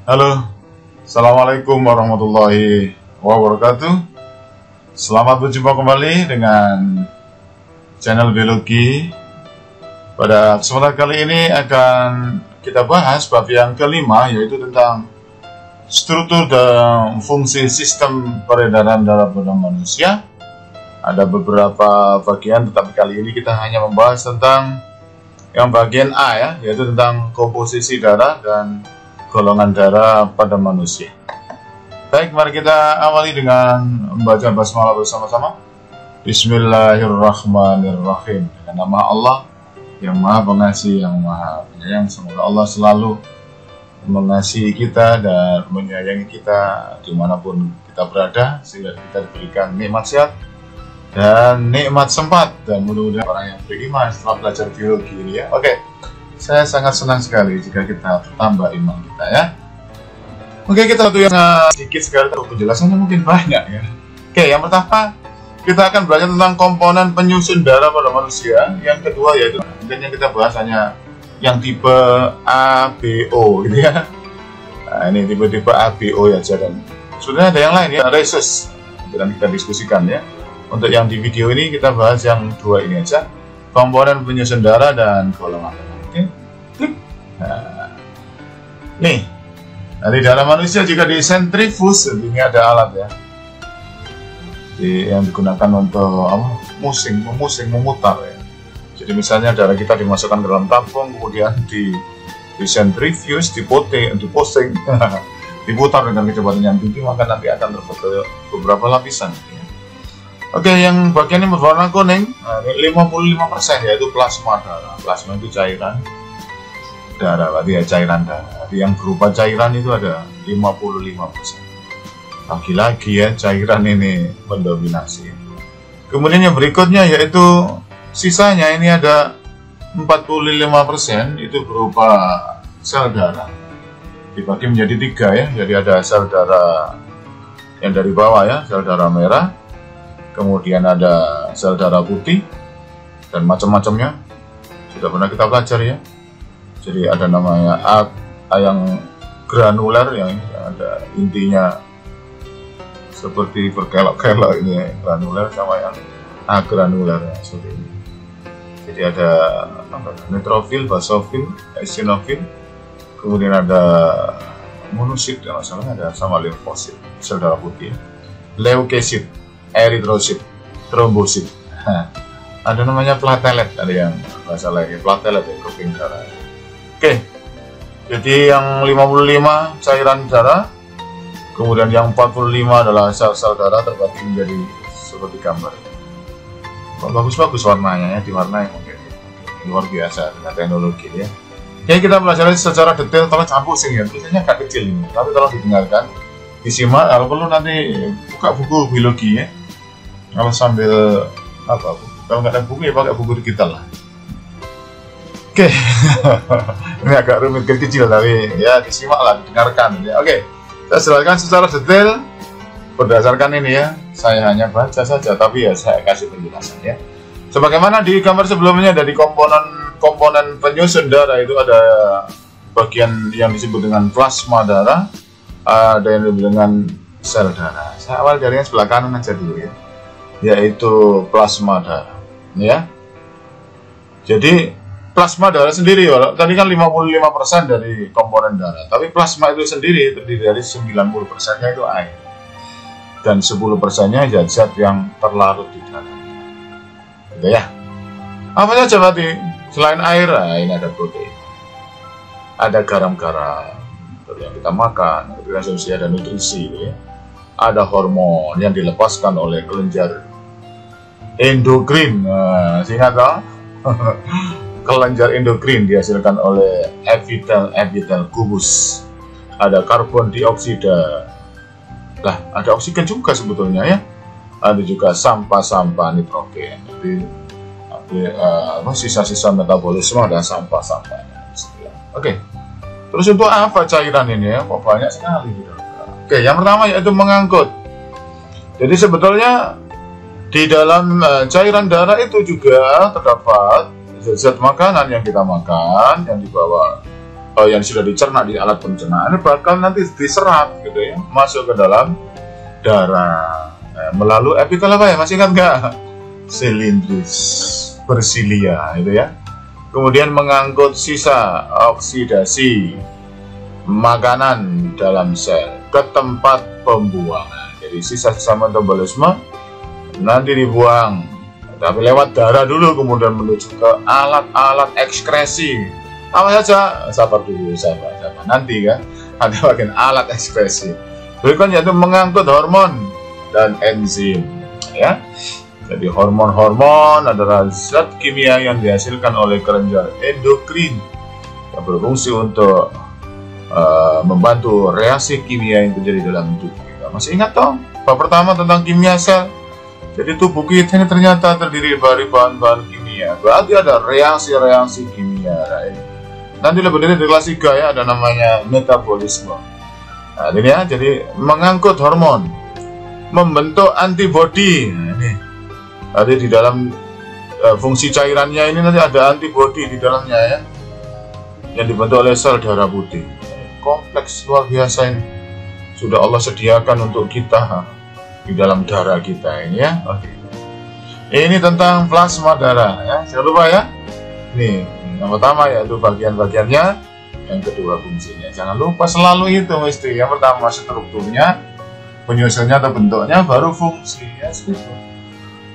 Halo, Assalamualaikum warahmatullahi wabarakatuh. Selamat berjumpa kembali dengan channel biologi. Pada kesempatan kali ini akan kita bahas bab yang kelima, yaitu tentang struktur dan fungsi sistem peredaran darah pada manusia. Ada beberapa bagian, tetapi kali ini kita hanya membahas tentang yang bagian A ya, yaitu tentang komposisi darah dan golongan darah pada manusia. Baik, mari kita awali dengan membaca basmalah bersama-sama. Bismillahirrahmanirrahim. Dengan nama Allah yang Maha Pengasih, yang Maha Penyayang. Semoga Allah selalu mengasihi kita dan menyayangi kita dimanapun kita berada, sehingga kita diberikan nikmat sehat dan nikmat sempat, dan mudah-mudahan orang yang beriman setelah belajar biologi ini ya. Oke. Saya sangat senang sekali jika kita tambah iman kita ya. Oke, kita satu yang sedikit sekali, penjelasannya mungkin banyak ya. Oke, yang pertama kita akan belajar tentang komponen penyusun darah pada manusia. Yang kedua yaitu mungkin yang kita bahas hanya yang tipe ABO gitu ya. Nah, ini tipe-tipe ABO ya, dan sebenarnya ada yang lain ya, rhesus. Dan kita diskusikan ya. Untuk yang di video ini kita bahas yang dua ini aja, komponen penyusun darah dan golongan darah. Nah, nih, dari darah manusia juga di sentrifus, ini ada alat ya, yang digunakan untuk memutar ya. Jadi misalnya darah kita dimasukkan ke dalam tabung, kemudian di sentrifus, diposting, diputar dengan kecepatan yang tinggi, maka nanti akan terbentuk beberapa lapisan. Ya. Oke, yang bagian ini berwarna kuning, nah, ini 55% yaitu plasma darah. Plasma itu cairan darah, berarti ya cairan darah. Jadi yang berupa cairan itu ada 55%. Lagi-lagi ya, cairan ini mendominasi. Kemudian yang berikutnya yaitu sisanya ini ada 45% itu berupa sel darah. Dibagi menjadi 3 ya. Jadi ada sel darah yang dari bawah ya, sel darah merah. Kemudian ada sel darah putih dan macam-macamnya. Sudah pernah kita pelajari ya. Jadi ada namanya yang granuler, yang ada intinya seperti berkelok-kelok ini ya, granuler, sama yang agranuler ya, seperti ini. Jadi ada neutrofil, basofil, eosinofil, kemudian ada monosit, ya masalahnya ada sama limfosit, sel darah putih, leukosit, eritrosit, trombosit. Ada namanya platelet, ada yang bahasa lainnya platelet ya, keping darah. Oke, jadi yang 55 cairan darah, kemudian yang 45 adalah sel-sel darah terbagi menjadi seperti gambar. Kok bagus-bagus warnanya ya, diwarnai mungkin. Luar biasa dengan teknologi ya. Oke, kita pelajari secara detail, tolong campur sing ya, tulisannya agak kecil ini, tapi tolong didengarkan, disimak, kalau perlu nanti buka buku biologi ya. Kalau sambil kalau nggak ada buku ya pakai buku digital lah. Oke. Ini agak rumit kecil tapi ya disimak lah, didengarkan ya. Oke, saya jelaskan secara detail berdasarkan ini ya. Saya hanya baca saja tapi ya saya kasih penjelasan ya. Sebagaimana di gambar sebelumnya, dari komponen penyusun darah itu ada bagian yang disebut dengan plasma darah, ada yang disebut dengan sel darah. Saya awal dari yang sebelah kanan aja dulu ya, yaitu plasma darah ya. Jadi plasma darah sendiri ya, tadi kan 55% dari komponen darah, tapi plasma itu sendiri terdiri dari 90%-nya itu air dan 10%-nya zat-zat yang terlarut di dalam. Gitu ya. Apa saja berarti selain air? Nah, ini ada protein, ada garam-garam yang kita makan, konsumsi, ada nutrisi gitu ya. Ada hormon yang dilepaskan oleh kelenjar endokrin. Nah, singkat toh? Kelenjar endokrin dihasilkan oleh epitel kubus. Ada karbon dioksida. Lah, ada oksigen juga sebetulnya ya. Ada juga sampah-sampah nitrogen. Jadi sisa-sisa metabolisme dan sampah-sampahnya. Oke. Terus untuk apa cairan ini ya? Kok banyak sekali gitu. Oke, yang pertama yaitu mengangkut. Jadi sebetulnya di dalam cairan darah itu juga terdapat zat-zat makanan yang kita makan, yang dibawa yang sudah dicerna di alat pencernaan bakal nanti diserap gitu ya, masuk ke dalam darah melalui epitel apa ya, masih ingat nggak? Silindris bersilia itu ya. Kemudian mengangkut sisa oksidasi makanan dalam sel ke tempat pembuangan. Jadi sisa-sisa metabolisme nanti dibuang, tapi lewat darah dulu, kemudian menuju ke alat-alat ekskresi. Apa saja? Sabar dulu, sabar. Nanti kan ada bagian alat ekskresi. Berikutnya itu mengangkut hormon dan enzim. Ya, jadi hormon-hormon adalah zat kimia yang dihasilkan oleh kelenjar endokrin yang berfungsi untuk membantu reaksi kimia yang terjadi dalam tubuh kita. Masih ingat toh bab pertama tentang kimia sel? Jadi tubuh kita ini ternyata terdiri dari bahan-bahan kimia. Berarti ada reaksi-reaksi kimia. Right? Nanti lebih dari kelas 3 ya, ada namanya metabolisme. Nah, ini ya, jadi mengangkut hormon, membentuk antibodi. Nah, ini ada di dalam fungsi cairannya ini, nanti ada antibodi di dalamnya ya, yang dibentuk oleh sel darah putih. Kompleks luar biasa ini. Sudah Allah sediakan untuk kita di dalam darah kita ini ya. Oke. Ini tentang plasma darah ya. Jangan lupa ya. Nih, yang pertama yaitu bagian-bagiannya, yang kedua fungsinya. Jangan lupa selalu itu mesti. Yang pertama strukturnya, penyusunnya atau bentuknya, baru fungsi ya.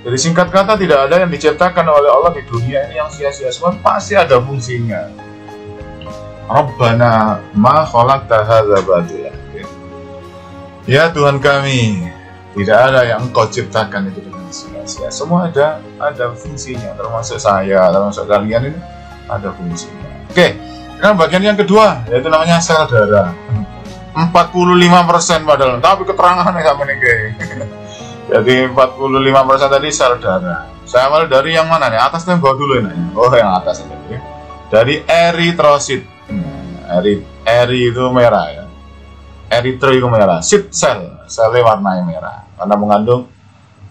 Jadi singkat kata, tidak ada yang diciptakan oleh Allah di dunia ini yang sia-sia, semua pasti ada fungsinya. Rabbana ma khalaqta hadza batila. Ya Tuhan kami, tidak ada yang Engkau ciptakan itu dengan sia-sia. Semua ada fungsinya, termasuk saya, termasuk kalian ini ada fungsinya. Oke, sekarang bagian yang kedua, yaitu namanya sel darah. 45% padahal, tapi keterangannya sama nih guys. Jadi 45% tadi sel darah. Saya mulai dari yang mana nih? Atas dan bawah dulu ini. Oh, yang atas ini. Dari eritrosit. Eri itu merah ya. Eritro itu merah. Sit selnya warnanya merah karena mengandung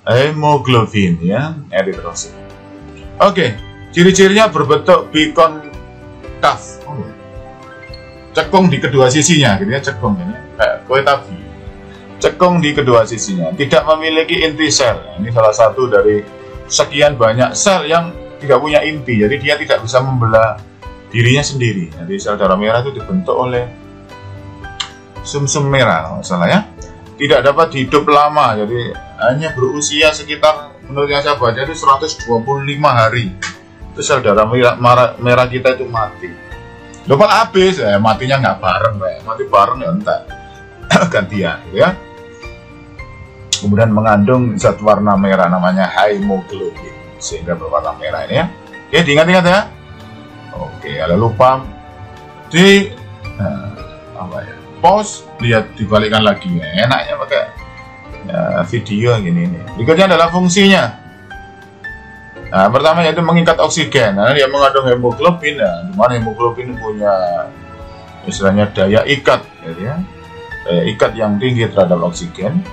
hemoglobin ya, eritrosit. Oke, ciri-cirinya berbentuk bikonkaf. Cekung di kedua sisinya, gitu ya, cekung ini kayak kue tabi. Cekung di kedua sisinya, tidak memiliki inti sel. Ini salah satu dari sekian banyak sel yang tidak punya inti, jadi dia tidak bisa membelah dirinya sendiri. Jadi sel darah merah itu dibentuk oleh sumsum merah, kalau salah ya. Tidak dapat hidup lama, jadi hanya berusia sekitar, menurut yang saya baca itu 125 hari. Itu sel darah merah kita itu mati. Lupa habis, matinya nggak bareng, mati bareng ya entar gantian, gitu ya. Kemudian mengandung zat warna merah namanya hemoglobin, sehingga berwarna merah ini ya. Oke, diingat-ingat ya. Oke, kalau lupa di apa ya, pause, lihat, dibalikkan lagi ya. Enaknya pakai video gini nih. Berikutnya adalah fungsinya. Nah, pertama yaitu mengikat oksigen. Nah, dia mengandung hemoglobin. Nah, dimana hemoglobin punya istilahnya daya ikat, gitu ya. Daya ikat yang tinggi terhadap oksigen,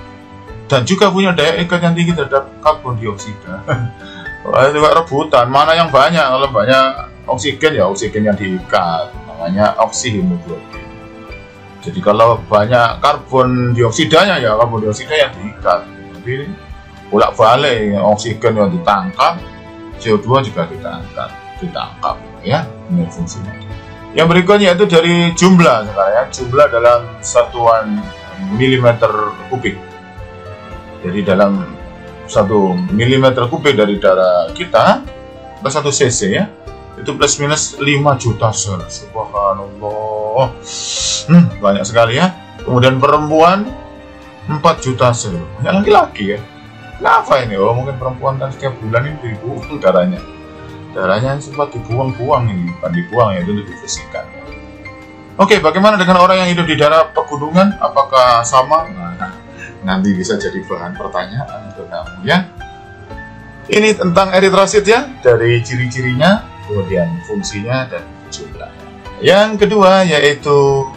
dan juga punya daya ikat yang tinggi terhadap karbon dioksida. Wah, itu rebutan. Mana yang banyak? Kalau banyak oksigen ya oksigen yang diikat, namanya oksihemoglobin. Jadi kalau banyak karbon dioksidanya ya karbon dioksida yang diikat. Jadi bolak-balik oksigen yang ditangkap, CO2 juga ditangkap ya, ini fungsinya. Yang berikutnya itu dari jumlah sekarang ya, jumlah dalam satuan milimeter kubik. Jadi dalam 1 milimeter kubik dari darah kita ke 1 cc ya, itu plus minus 5 juta sel. Subhanallah, banyak sekali ya. Kemudian perempuan 4 juta sel, banyak laki-laki ya. Kenapa ini? Oh, mungkin perempuan kan setiap bulan ini dibuang darahnya sempat dibuang-buang, ini bukan dibuang ya, itu dibersihkan. Oke, bagaimana dengan orang yang hidup di daerah pegunungan? Apakah sama? Nah, nanti bisa jadi bahan pertanyaan untuk kamu ya. Ini tentang eritrosit ya, dari ciri-cirinya, kemudian fungsinya dan jumlahnya. Yang kedua yaitu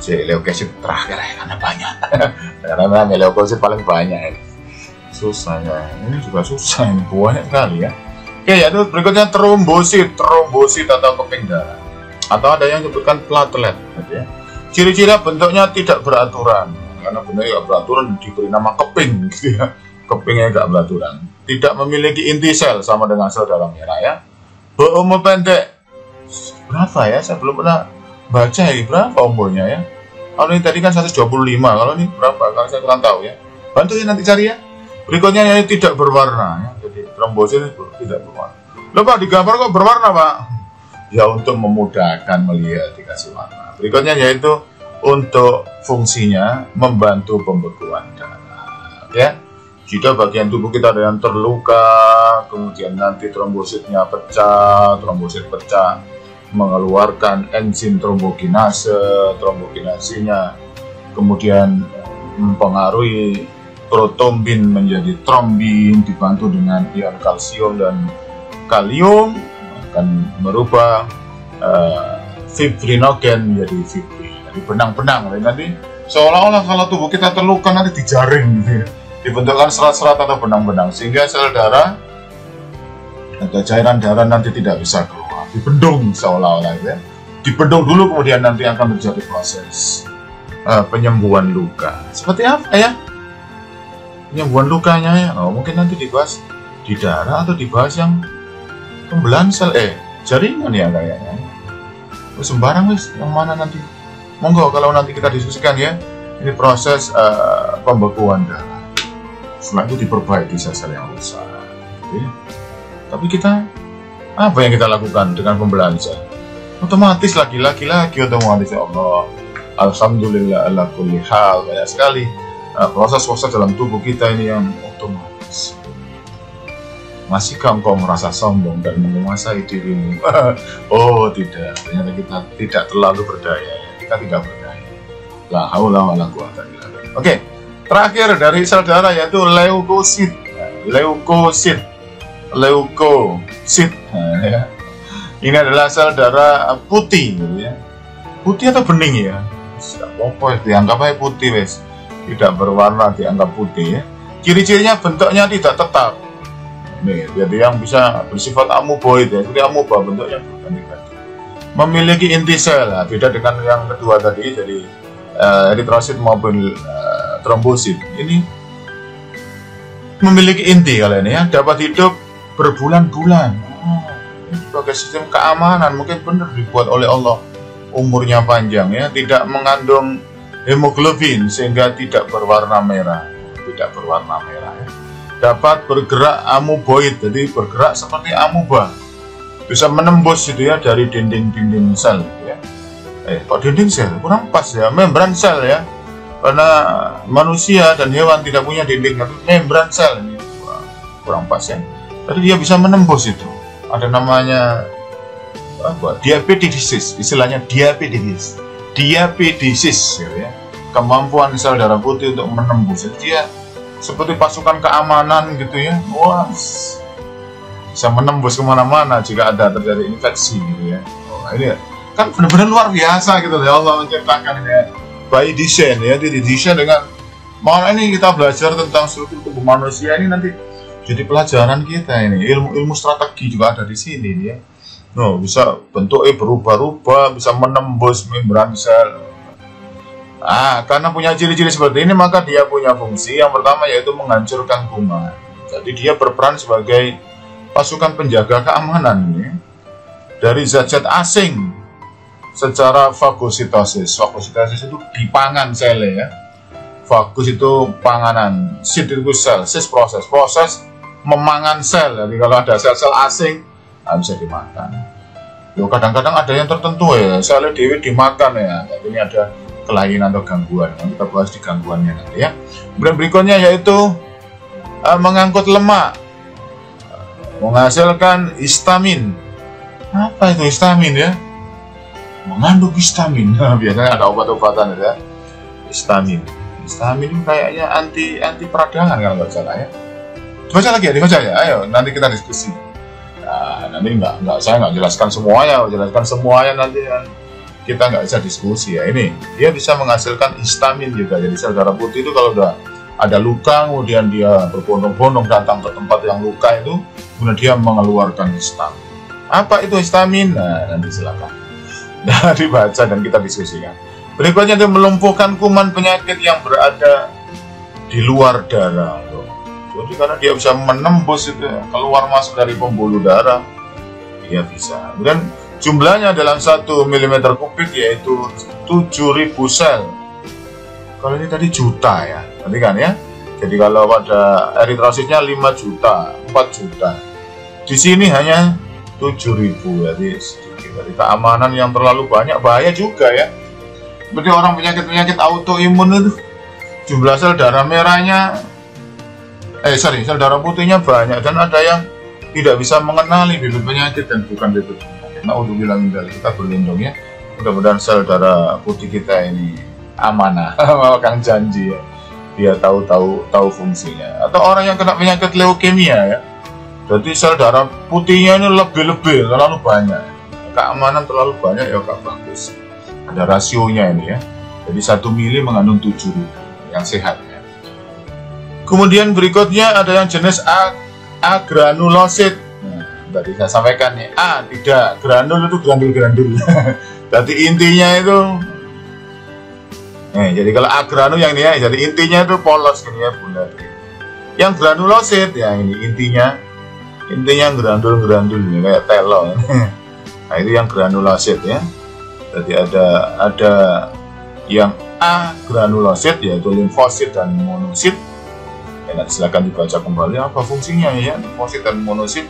leukosit terakhir ya, karena banyak. Karena leukosit paling banyak ya. Susah ya, ini juga susah, ini banyak sekali ya. Oke, yaitu berikutnya trombosit atau keping darah. atau ada yang disebutkan platelet gitu ya. Ciri-ciri bentuknya tidak beraturan, karena bentuknya tidak beraturan diberi nama keping gitu ya. Kepingnya tidak beraturan, tidak memiliki inti sel sama dengan sel darah merah ya. Berumur pendek. Berapa ya? Saya belum pernah baca ya, berapa umurnya ya. Kalau ini tadi kan 125, kalau ini berapa? Kalau saya kurang tahu ya. Bantu ya nanti cari ya. Berikutnya yang tidak berwarna ya. Jadi trombosit itu tidak berwarna. Loh Pak, di gambar kok berwarna Pak? Ya untuk memudahkan melihat dikasih warna. Berikutnya yaitu untuk fungsinya membantu pembekuan darah ya. Jika bagian tubuh kita ada yang terluka, kemudian nanti trombositnya pecah, trombosit pecah mengeluarkan enzim trombokinase, trombokinasinya kemudian mempengaruhi protombin menjadi trombin, dibantu dengan ion kalsium dan kalium, akan merubah fibrinogen menjadi fibrin, jadi benang-benang. Nanti seolah-olah kalau tubuh kita terluka nanti dijaring gitu ya, dibentukkan serat-serat atau benang-benang sehingga sel darah atau cairan darah nanti tidak bisa keluar, dibendung seolah-olah ya. Dibendung dulu, kemudian nanti akan terjadi proses penyembuhan luka. Seperti apa ya penyembuhan lukanya ya? Oh, mungkin nanti dibahas di darah atau dibahas yang pembelahan sel jaringan ya kayaknya. Sembarang wis, yang mana nanti monggo kalau nanti kita diskusikan ya. Ini proses pembekuan darah. Setelah itu diperbaiki sel-sel yang rusak. Oke. Tapi kita apa yang kita lakukan dengan pembelahan sel? Otomatis lagi otomatis ya Allah. Alhamdulillah ala kulli hal, banyak sekali proses-proses dalam tubuh kita ini yang otomatis. Masihkah engkau merasa sombong dan menguasai dirimu? Oh tidak, ternyata kita tidak terlalu berdaya. Kita tidak berdaya. La haula wala quwata illa billah. Oke, terakhir dari sel darah yaitu leukosit. Leukosit. Ya. Ini adalah sel darah putih, gitu ya. Putih atau bening ya? Apa dianggap aja putih wes. Tidak berwarna dianggap putih ya. Ciri-cirinya bentuknya tidak tetap. Nih, jadi yang bisa bersifat amuboid ya, jadi amuba bentuknya berganti-ganti. Memiliki inti sel, nah, beda dengan yang kedua tadi, jadi eritrosit maupun trombosit. Ini memiliki inti kalian ya, dapat hidup berbulan-bulan. Ini sebagai sistem keamanan, mungkin benar dibuat oleh Allah. Umurnya panjang ya, tidak mengandung hemoglobin sehingga tidak berwarna merah, ya. Dapat bergerak amuboid, jadi bergerak seperti amuba, bisa menembus gitu ya dari dinding-dinding sel gitu ya. Kok dinding sel kurang pas ya, membran sel ya, karena manusia dan hewan tidak punya dinding, tapi membran sel ini kurang pas ya. Jadi dia bisa menembus itu, ada namanya apa? Diapedesis, istilahnya diapedesis gitu ya. Kemampuan sel darah putih untuk menembus, jadi dia seperti pasukan keamanan gitu ya. Wah, bisa menembus kemana-mana jika ada terjadi infeksi gitu ya. Ini kan benar-benar luar biasa gitu ya, Allah menciptakan ya by design ya, didesain dengan mana. Ini kita belajar tentang struktur tubuh manusia ini nanti jadi pelajaran kita ini, ilmu strategi juga ada di sini ya. Bisa bentuknya berubah-ubah, bisa menembus membran sel. Karena punya ciri-ciri seperti ini, maka dia punya fungsi yang pertama yaitu menghancurkan kuman. Jadi dia berperan sebagai pasukan penjaga keamanan ya, dari zat-zat asing secara fagositosis. Fagositosis itu dipangan sel ya. Fagus itu panganan, sit itu sel, sis proses memangan sel. Jadi kalau ada sel-sel asing bisa dimakan. Kadang-kadang ada yang tertentu ya, sel dewi dimakan ya. Jadi ini ada kelainan atau gangguan, kita bahas di gangguannya nanti ya. Berikutnya yaitu mengangkut lemak, menghasilkan histamin. Apa itu histamin ya? Mengandung histamin. Biasanya ada obat-obatan ya. Histamin itu kayaknya anti peradangan kalau nggak salah ya. Dibaca lagi ya, ayo nanti kita diskusi. Nanti saya nggak jelaskan semuanya, nanti kita nggak bisa diskusi ya. Ini dia bisa menghasilkan histamin juga. Jadi sel darah putih itu kalau udah ada luka, kemudian dia berbondong-bondong datang ke tempat yang luka itu, kemudian dia mengeluarkan histamin. Apa itu histamin? Nanti silakan Nah, dibaca dan kita diskusikan. Berikutnya itu melumpuhkan kuman penyakit yang berada di luar darah. Jadi karena dia bisa menembus itu keluar masuk dari pembuluh darah, dia bisa. Kemudian jumlahnya dalam 1 mm kubik yaitu 7.000 sel. Kalau ini tadi juta ya, nanti kan ya. Jadi kalau pada eritrositnya 5 juta, 4 juta. Di sini hanya 7.000, jadi sedikit. Dari keamanan yang terlalu banyak bahaya juga ya. Seperti orang penyakit-penyakit autoimun itu jumlah sel darah merahnya sel darah putihnya banyak dan ada yang tidak bisa mengenali bibit penyakit dan bukan bibit penyakit. Nah, untuk bilang kita berlindung ya. Mudah-mudahan sel darah putih kita ini amanah, makan janji ya. Dia tahu fungsinya. Atau orang yang kena penyakit leukemia ya. Jadi sel darah putihnya ini lebih terlalu banyak. Keamanan terlalu banyak ya gak bagus. Ada rasionya ini ya. Jadi 1 mili mengandung 7.000 yang sehat ya. Kemudian berikutnya ada yang jenis agranulosit. Nah, tadi saya sampaikan nih, tidak, granul itu grandul-grandul. Jadi intinya itu jadi kalau agranul yang ini ya, jadi intinya itu polos gini ya, bulat. Yang granulosit ya ini intinya grandul-grandul ini kayak telo. Nah, itu yang granulosit ya. Jadi ada yang agranulosit yaitu limfosit dan monosit. Nanti silakan dibaca kembali apa fungsinya ya limfosit dan monosit.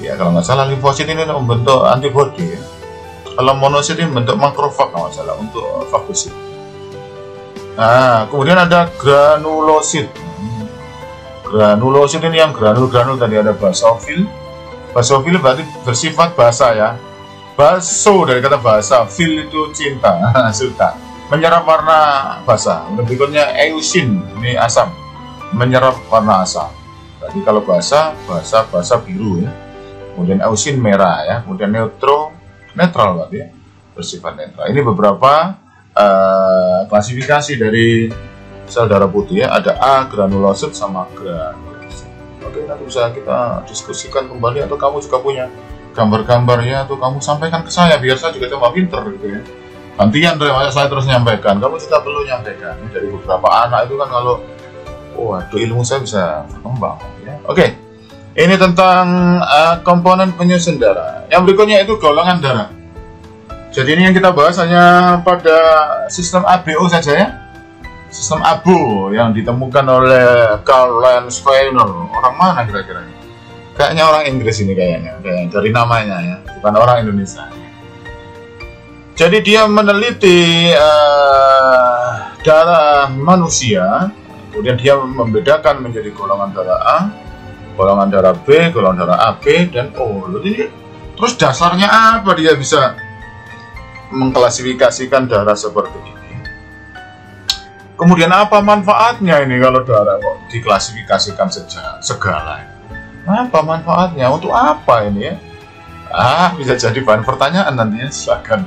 Ya kalau nggak salah limfosit ini membentuk antibodi ya. Kalau monosit ini membentuk makrofag kalau nggak salah untuk fagosit. Nah, kemudian ada granulosit. Granulosit ini yang granul-granul tadi ada basofil. Basofil berarti bersifat basa ya. Baso dari kata basa, fil itu cinta, suka. Menyerap warna basa. Berikutnya eusin, ini asam. Menyerap warna asam. Tadi kalau basa biru ya. Kemudian eusin merah ya. Kemudian netral berarti ya. Bersifat netral. Ini beberapa klasifikasi dari sel darah putih ya. Ada agranulosit sama granulosit. Oke, nanti bisa kita diskusikan kembali atau kamu juga punya gambar-gambar ya, atau kamu sampaikan ke saya biar saya juga tambah pinter gitu ya. Gantian dari saya terus nyampaikan, kamu juga perlu nyampaikan. Dari beberapa anak itu kan kalau waduh ilmu saya bisa berkembang ya. Oke. Ini tentang komponen penyusun darah. Yang berikutnya itu golongan darah. Jadi ini yang kita bahas hanya pada sistem ABO saja ya. Sistem ABO yang ditemukan oleh Karl Landsteiner. Orang mana kira-kira? Kayaknya orang Inggris ini kayaknya dari namanya ya, bukan orang Indonesia. Jadi dia meneliti darah manusia. Kemudian dia membedakan menjadi golongan darah A, golongan darah B, golongan darah AB, dan O. Jadi, terus dasarnya apa dia bisa mengklasifikasikan darah seperti ini? Kemudian apa manfaatnya ini kalau darah kok diklasifikasikan segala? Apa manfaatnya? Untuk apa ini ya? Bisa jadi bahan pertanyaan nantinya, silakan.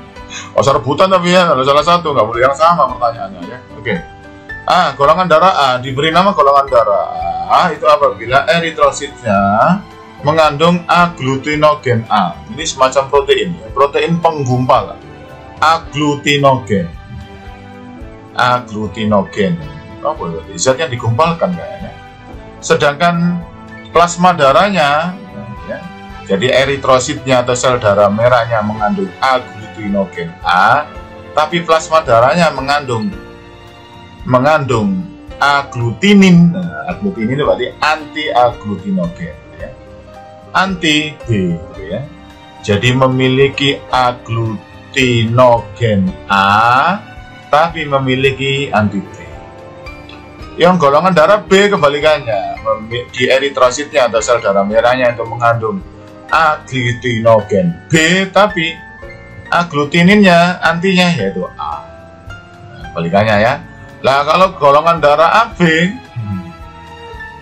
Usah rebutan tapi ya, kalau salah satu nggak boleh yang sama pertanyaannya ya. Oke. Golongan darah A diberi nama golongan darah A itu apabila eritrositnya mengandung agglutinogen A. Ini semacam protein, protein penggumpal. Agglutinogen. Apa itu? Zat yang digumpalkan kayaknya. Sedangkan plasma darahnya, ya, jadi eritrositnya atau sel darah merahnya mengandung agglutinogen A, tapi plasma darahnya mengandung agglutinin. Nah, agglutinin itu berarti anti-agglutinogen ya. Anti B gitu ya. Jadi memiliki agglutinogen A tapi memiliki anti B. Yang golongan darah B kebalikannya, di eritrositnya atau sel darah merahnya itu mengandung agglutinogen B tapi agglutininnya antinya yaitu A. Nah, kebalikannya ya. Nah, kalau golongan darah AB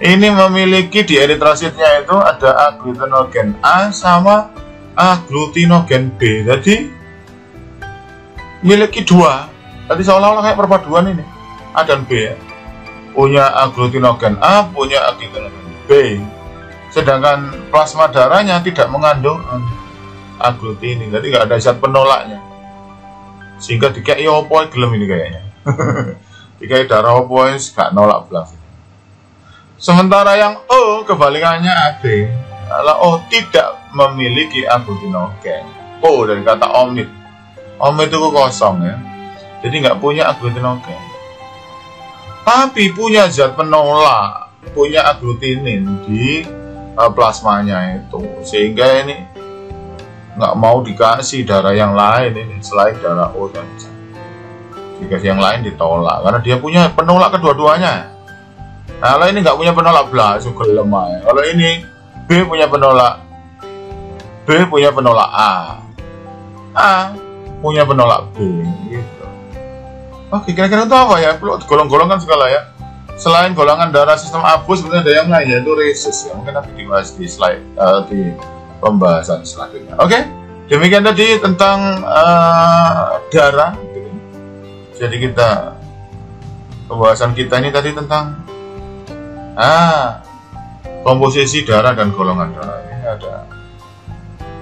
ini memiliki di eritrositnya itu ada agglutinogen A sama agglutinogen B. Jadi memiliki dua. Tadi seolah-olah kayak perpaduan ini A dan B ya. Punya agglutinogen A, punya agglutinogen B. Sedangkan plasma darahnya tidak mengandung agglutinin. Jadi nggak ada zat penolaknya. sehingga dikei opo gelem ini kayaknya. Dikei darah opo gak nolak belas. Sementara yang O kebalikannya AB. Kalau O tidak memiliki aglutinogen. O dari kata omit. Omit itu kosong ya. Jadi nggak punya aglutinogen. Tapi punya zat penolak, punya aglutinin di plasmanya itu, sehingga ini nggak mau dikasih darah yang lain ini selain darah O dan Z. Dikasih yang lain ditolak karena dia punya penolak kedua-duanya. Nah, kalau ini nggak punya penolak belas, gelem aja. Kalau ini B punya penolak, B punya penolak A, A punya penolak B. Gitu. Oke, kira-kira itu apa ya? Perlu golong-golongan segala ya. Selain golongan darah sistem abu, sebenarnya ada yang lain yaitu resus ya. Mungkin nanti dibahas di slide di pembahasan selanjutnya. Oke, demikian tadi tentang darah. Jadi pembahasan kita ini tadi tentang komposisi darah dan golongan darah. Ini ada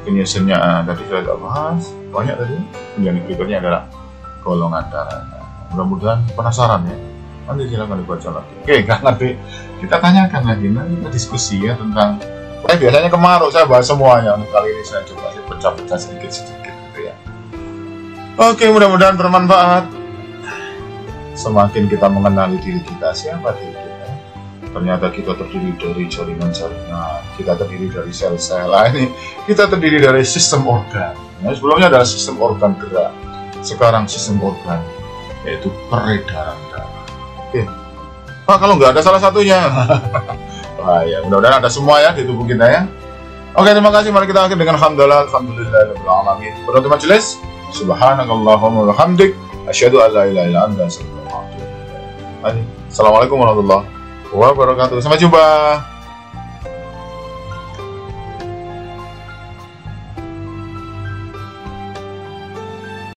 penyusunnya tadi sudah bahas banyak tadi. Yang berikutnya adalah golongan darah. Mudah-mudahan penasaran ya. Nanti silakan dibaca lagi. Oke, nanti kita tanyakan lagi. Nanti kita diskusi ya tentang. Saya biasanya kemarau saya bahas semuanya. Untuk kali ini saya coba pecah-pecah sedikit-sedikit gitu ya. Oke, mudah-mudahan bermanfaat. Semakin kita mengenali diri kita, siapa diri kita. Ternyata kita terdiri dari jaringan-jaringan, kita terdiri dari sel-sel. Ini kita terdiri dari sistem organ. Nah, sebelumnya adalah sistem organ gerak, sekarang sistem organ, yaitu peredaran darah. Oke, Pak, kalau nggak ada salah satunya, wah ya, mudah-mudahan ada semua ya di tubuh kita ya. Oke, terima kasih. Mari kita akhiri dengan alhamdulillahirabbil alamin. Penutup majelis, subhanakallahumma wa bihamdik, asyhadu an la ilaha illa anta, astaghfiruka wa atubu ilaik. Assalamualaikum warahmatullahi wabarakatuh. Sampai jumpa.